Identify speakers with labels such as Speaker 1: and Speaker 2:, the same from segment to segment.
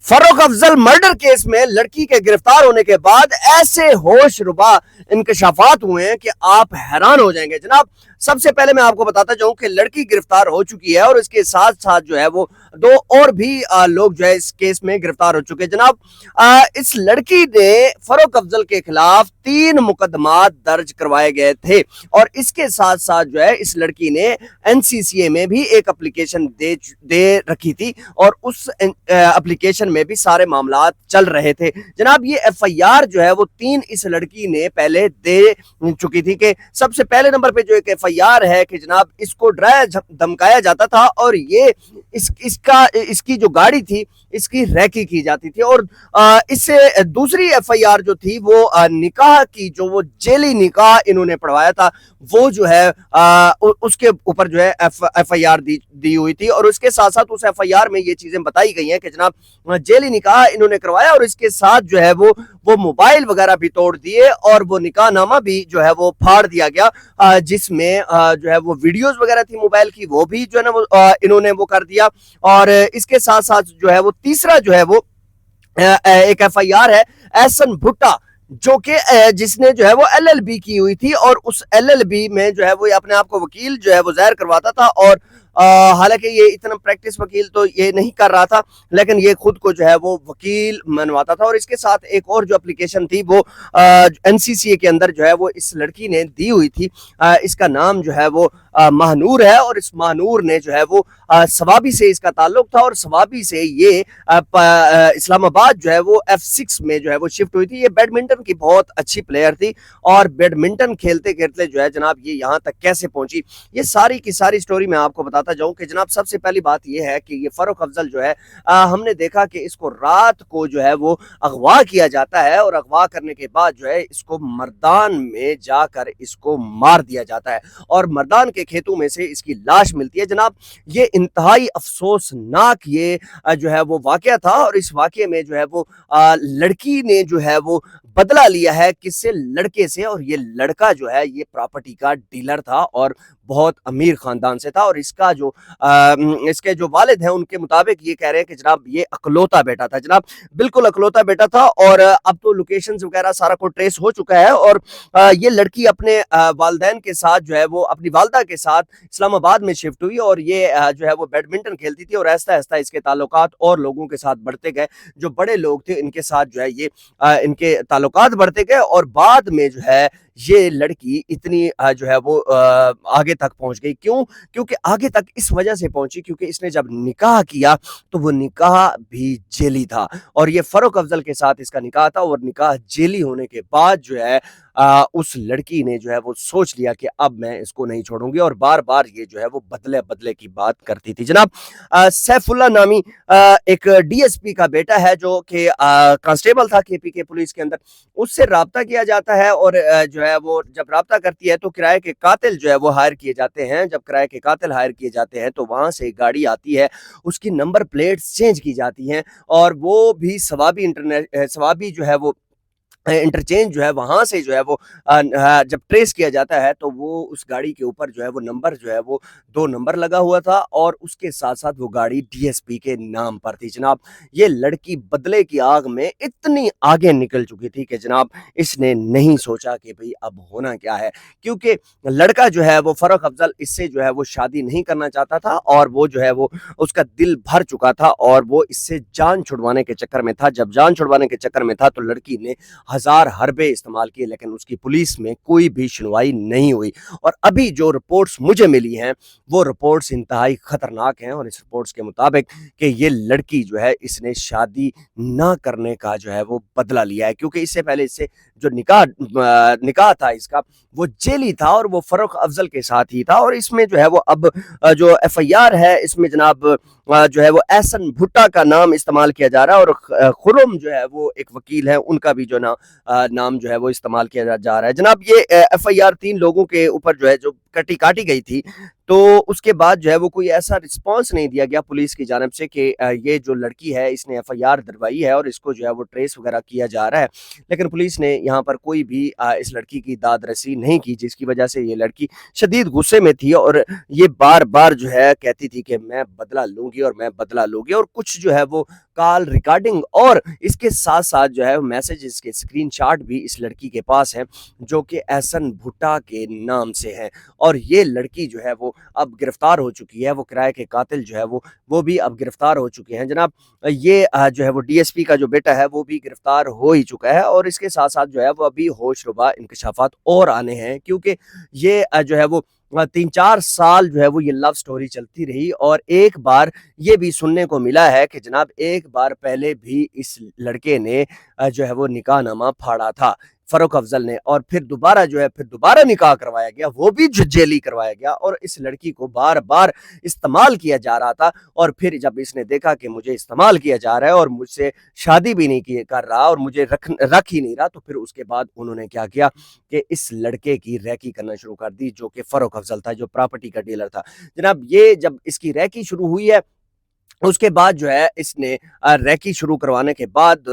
Speaker 1: Farrukh Afzal murder case में लड़की के गिरफ्तार होने के बाद ऐसे होश रुबा इंकशाफात हुए हैं कि आप हैरान हो जाएंगे जनाब। सबसे पहले मैं आपको बताता जाऊं कि लड़की गिरफ्तार हो चुकी है और इसके साथ साथ जो है वो दो और भी लोग जो है इस केस में गिरफ्तार हो चुके हैं जनाब। इस लड़की ने फर्रुख अफजल के खिलाफ 3 मुकदमा दर्ज करवाए गए थे और इसके साथ साथ जो है इस लड़की ने एनसीसीए में भी एक एप्लीकेशन दे रखी थी और उस एप्लीकेशन में भी सारे मामला चल रहे थे जनाब। ये एफआईआर जो है वो 3 इस लड़की ने पहले दे चुकी थी कि सबसे पहले नंबर पे जो एक एफआईआर है कि जनाब इसको डराया धमकाया जाता था और ये इसकी जो गाड़ी थी इसकी रैकी की जाती थी। और इससे दूसरी एफआईआर जो थी वो निकाह की, जो वो जेली निकाह इन्होंने पढ़वाया था वो जो है उसके ऊपर जो है एफआईआर दी हुई थी और उसके साथ साथ उस एफआईआर में ये चीजें बताई गई हैं कि जनाब जेली निकाह इन्होंने करवाया और इसके साथ जो है वो मोबाइल वगैरह भी तोड़ दिए और वो निकाह नामा भी जो है वो फाड़ दिया गया, जिसमें जो है वो वीडियोस वगैरह थी मोबाइल की वो भी जो है ना वो इन्होंने वो कर दिया। और इसके साथ साथ जो है वो तीसरा जो है वो एक एफआईआर है एहसन भुट्टा जो कि जिसने जो है वो एलएलबी की हुई थी और उस एलएलबी में जो है वो अपने आप को वकील जो है वो जाहिर करवाता था और हालांकि ये इतना प्रैक्टिस वकील तो ये नहीं कर रहा था लेकिन ये खुद को जो है वो वकील मनवाता था। और इसके साथ एक और जो एप्लीकेशन थी वो एनसीसीए के अंदर जो है वो इस लड़की ने दी हुई थी, इसका नाम जो है वो महानूर है और इस महानूर ने जो है वो सवाबी से इसका ताल्लुक था और सवाबी से ये इस्लामाबाद जो है वो F6 में जो है वो शिफ्ट हुई थी। ये बैडमिंटन की बहुत अच्छी प्लेयर थी और बैडमिंटन खेलते खेलते जो है जनाब ये यहाँ तक कैसे पहुंची, ये सारी की सारी स्टोरी मैं आपको बताता जाऊं कि जनाब सबसे पहली बात ये है कि ये फर्रुख अफजल जो है हमने देखा कि इसको रात को जो है वो अगवा किया जाता है और अगवा करने के बाद जो है इसको मर्दान में जाकर इसको मार दिया जाता है और मर्दान के खेतों में से इसकी लाश मिलती है जनाब। ये इंतहाई अफसोसनाक ये जो है वो वाकया था और इस वाकये में जो है वो लड़की ने जो है वो बदला लिया है किससे, लड़के से। और ये लड़का जो है ये प्रॉपर्टी का डीलर था और बहुत अमीर खानदान से था और इसका जो इसके जो वालिद हैं उनके मुताबिक ये कह रहे हैं कि जनाब ये अकलौता बेटा था जनाब, बिल्कुल अकलौता बेटा था। और अब तो लोकेशंस वगैरह सारा को ट्रेस हो चुका है और ये लड़की अपने वालिदैन के साथ जो है वो अपनी वालदा के साथ इस्लामाबाद में शिफ्ट हुई और ये जो है वो बैडमिंटन खेलती थी और ऐसा ऐसा इसके ताल्लुकात और लोगों के साथ बढ़ते गए, जो बड़े लोग थे इनके साथ जो है ये इनके ताल्लुकात बढ़ते गए और बाद में जो है ये लड़की इतनी जो है वो आगे तक पहुंच गई। क्यों? क्योंकि आगे तक इस वजह से पहुंची क्योंकि इसने जब निकाह किया तो वो निकाह भी जेली था और ये फर्रुख अफजल के साथ इसका निकाह था और निकाह जेली होने के बाद जो है उस लड़की ने जो है वो सोच लिया कि अब मैं इसको नहीं छोड़ूंगी और बार बार ये जो है वो बदले बदले की बात करती थी जनाब। सैफुल्ला नामी एक डीएसपी का बेटा है जो कि कांस्टेबल था केपीके पुलिस के अंदर, उससे राब्ता किया जाता है और जो है वो जब राब्ता करती है तो किराए के कातिल जो है वो हायर किए जाते हैं। जब किराए के कातिल हायर किए जाते हैं तो वहां से गाड़ी आती है, उसकी नंबर प्लेट्स चेंज की जाती हैं और वो भी सवाबी जो है वो इंटरचेंज जो है वहां से जो है वो जब ट्रेस किया जाता है तो वो उस गाड़ी के ऊपर जो है वो नंबर जो है वो 2 नंबर लगा हुआ था और उसके साथ साथ वो गाड़ी डीएसपी के नाम पर थी जनाब। ये लड़की बदले की आग में इतनी आगे निकल चुकी थी कि जनाब इसने नहीं सोचा कि भाई अब होना क्या है, क्योंकि लड़का जो है वो फर्रुख अफजल इससे जो है वो शादी नहीं करना चाहता था और वो जो है वो उसका दिल भर चुका था और वो इससे जान छुड़वाने के चक्कर में था। जब जान छुड़वाने के चक्कर में था तो लड़की ने 1000 हरबे इस्तेमाल किए लेकिन उसकी पुलिस में कोई भी सुनवाई नहीं हुई। और अभी जो रिपोर्ट्स मुझे मिली हैं वो रिपोर्ट्स इंतहाई खतरनाक हैं और इस रिपोर्ट्स के मुताबिक कि ये लड़की जो है इसने शादी ना करने का जो है वो बदला लिया है, क्योंकि इससे पहले इससे जो निकाह था इसका वो जेली था और वो फर्रुख अफजल के साथ ही था। और इसमें जो है वो अब जो एफआईआर है इसमें जनाब जो है वो एहसन भुट्टा का नाम इस्तेमाल किया जा रहा है और खुरम जो है वो एक वकील है उनका भी जो नाम जो है वो इस्तेमाल किया जा रहा है जनाब। ये एफआईआर 3 लोगों के ऊपर जो है जो काटी गई थी تو اس کے بعد جو ہے وہ کوئی ایسا رسپانس نہیں دیا گیا پولیس کی جانب سے کہ یہ جو لڑکی ہے اس نے FIR دروائی ہے اور اس کو جو ہے وہ ٹریس وغیرہ کیا جا رہا ہے، لیکن پولیس نے یہاں پر کوئی بھی اس لڑکی کی داد رسی نہیں کی، جس کی وجہ سے یہ لڑکی شدید غصے میں تھی اور یہ بار بار جو ہے کہتی تھی کہ میں بدلہ لوں گی اور میں بدلہ لوں گی، اور کچھ جو ہے وہ کال ریکارڈنگ اور اس کے ساتھ ساتھ جو ہے میسیجز کے اسکرین شاٹ بھی اس لڑکی کے پاس ہیں جو کہ احسن بھٹا کے نام سے ہیں، اور یہ لڑکی جو ہے وہ اب گرفتار ہو چکی ہے، وہ کرائے کے قاتل جو ہے وہ بھی اب گرفتار ہو چکے ہیں جناب۔ یہ جو ہے وہ DSP کا جو بیٹا ہے وہ بھی گرفتار ہو ہی چکا ہے، اور اس کے ساتھ ساتھ جو ہے وہ ابھی ہوش ربا انکشافات اور آنے ہیں، کیونکہ یہ جو ہے وہ 3-4 سال جو ہے وہ یہ لو سٹوری چلتی رہی، اور ایک بار یہ بھی سننے کو ملا ہے کہ جناب ایک بار پہلے بھی اس لڑکے نے جو ہے وہ نکاح نامہ پھاڑا تھا فاروق افضل نے، اور پھر دوبارہ جو ہے پھر دوبارہ نکاح کروایا گیا، وہ بھی جیلی کروایا گیا، اور اس لڑکی کو بار بار استعمال کیا جا رہا تھا، اور پھر جب اس نے دیکھا کہ مجھے استعمال کیا جا رہا ہے اور مجھ سے شادی بھی نہیں کر رہا اور مجھے رکھ ہی نہیں رہا، تو پھر اس کے بعد انہوں نے کیا کیا کہ اس لڑکے کی ریکی کرنا شروع کر دی، جو کہ فاروق افضل تھا، جو پراپرٹی کا ڈیلر تھا جناب۔ یہ جب اس کی ریکی شروع ہوئی ہے اس کے بعد جو ہے اس نے ریکی شروع کروانے کے بعد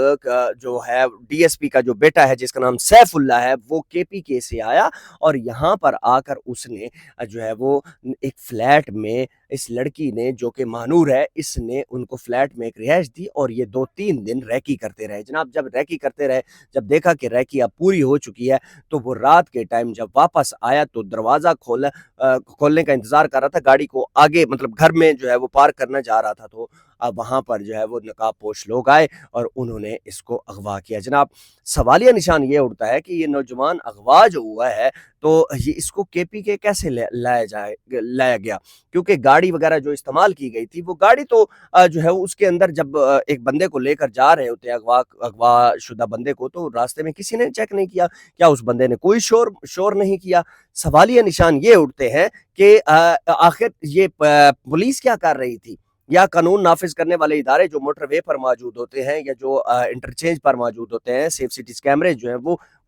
Speaker 1: جو ہے DSP کا جو بیٹا ہے جس کا نام سیف اللہ ہے، وہ KPK سے آیا، اور یہاں پر آ کر اس نے جو ہے وہ ایک فلیٹ میں اس لڑکی نے جو کہ مہنور ہے، اس نے ان کو فلیٹ میں ایک رہائش دی، اور یہ 2-3 دن ریکی کرتے رہے جناب۔ جب ریکی کرتے رہے، جب دیکھا کہ ریکی اب پوری ہو چکی ہے، تو وہ رات کے ٹائم جب واپس آیا تو دروازہ کھولنے کا انتظار کر رہا تھا، گاڑی کو آگے مطلب گھر میں جو ہے وہ پارک کرنا جا رہا تھا، تو اب وہاں پر جو ہے وہ نقاب پوش لوگ آئے اور انہوں نے اس کو اغوا کیا جناب۔ سوالیہ نشان یہ اٹھتا ہے کہ یہ نوجوان اغوا جو ہوا ہے تو یہ اس کو KPK کیسے لایا گیا، کیونکہ گاڑی وغیرہ جو استعمال کی گئی تھی وہ گاڑی تو جو ہے اس کے اندر جب ایک بندے کو لے کر جا رہے ہوتے ہیں اغوا شدہ بندے کو، تو راستے میں کسی نے چیک نہیں کیا، کیا اس بندے نے کوئی شور نہیں کیا؟ سوالیہ نشان یہ اٹھتے ہیں کہ آخر یہ پولیس کیا کر رہی تھی، یا قانون نافذ کرنے والے ادارے جو موٹر وے پر موجود ہوتے ہیں یا جو انٹرچینج پر موجود ہوتے ہیں، سیف سٹیز کیمرے جو ہیں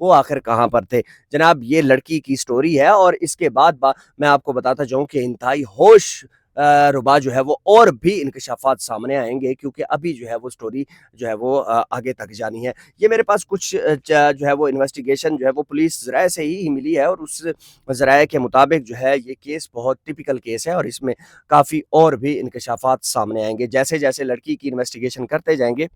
Speaker 1: وہ آخر کہاں پر تھے جناب؟ یہ لڑکی کی سٹوری ہے، اور اس کے بعد میں آپ کو بتاتا جاؤں کہ انتہائی ہوش ربا جو ہے وہ اور بھی انکشافات سامنے آئیں گے، کیونکہ ابھی جو ہے وہ سٹوری جو ہے وہ آگے تک جانی ہے۔ یہ میرے پاس کچھ جو ہے وہ انویسٹیگیشن جو ہے وہ پولیس ذرائع سے ہی ملی ہے، اور اس ذرائع کے مطابق جو ہے یہ کیس بہت ٹپیکل کیس ہے، اور اس میں کافی اور بھی انکشافات سامنے آئیں گے۔ جیسے جیسے لڑکی کی انویسٹیگیشن کرتے جائیں گے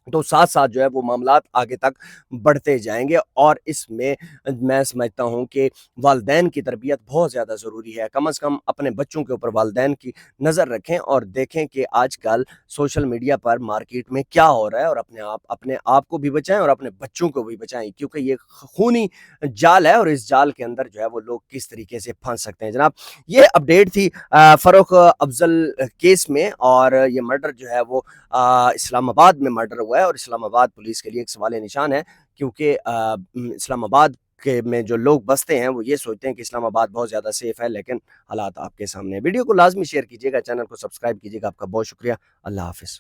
Speaker 1: تو ساتھ ساتھ جو ہے وہ معاملات آگے تک بڑھتے جائیں گے، اور اس میں میں سمجھتا ہوں کہ والدین کی تربیت بہت زیادہ ضروری ہے۔ کم از کم اپنے بچوں کے اوپر والدین کی نظر رکھیں اور دیکھیں کہ آج کل سوشل میڈیا پر مارکیٹ میں کیا ہو رہا ہے، اور اپنے آپ کو بھی بچائیں اور اپنے بچوں کو بھی بچائیں، کیونکہ یہ خونی جال ہے، اور اس جال کے اندر جو ہے وہ لوگ کس طریقے سے پھنس سکتے ہیں جناب۔ یہ اپڈیٹ تھی فاروق افضل کیس میں، اور یہ مرڈر جو ہے وہ اسلام آباد میں مرڈر ہوا ہے، اور اسلام آباد پولیس کے لیے ایک سوال نشان ہے، کیونکہ اسلام آباد میں جو لوگ بستے ہیں وہ یہ سوچتے ہیں کہ اسلام آباد بہت زیادہ سیف ہے، لیکن حالات آپ کے سامنے ہیں۔ ویڈیو کو لازمی شیئر کیجیے گا، چینل کو سبسکرائب کیجیے گا۔ آپ کا بہت شکریہ، اللہ حافظ۔